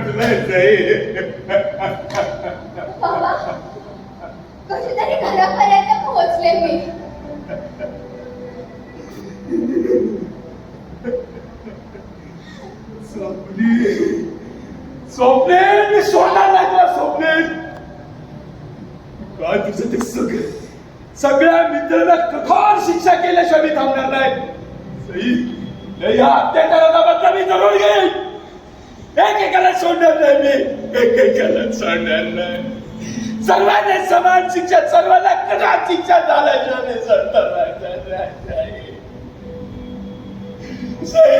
पोचलाय सई. बाबा कशीतरी घरापर्यंत पोहोचले मी. स्वप्ने स्वप्ने मी सोडणार नाही तुला. स्वप्ने काय तुझं ते सगळ्या मित्रांना कठोर शिक्षा केल्याशिवाय मी थांबणार नाही. सई या अत्याचाराचा बदला मी जरूर घेईन. एकेकाला सोडणार नाही मी. एकेकाला सोडणार नाही. सर्वांना समान शिक्षा, सर्वांना कठोर शिक्षा झाल्याशिवाय मी सोडणार नाही. सई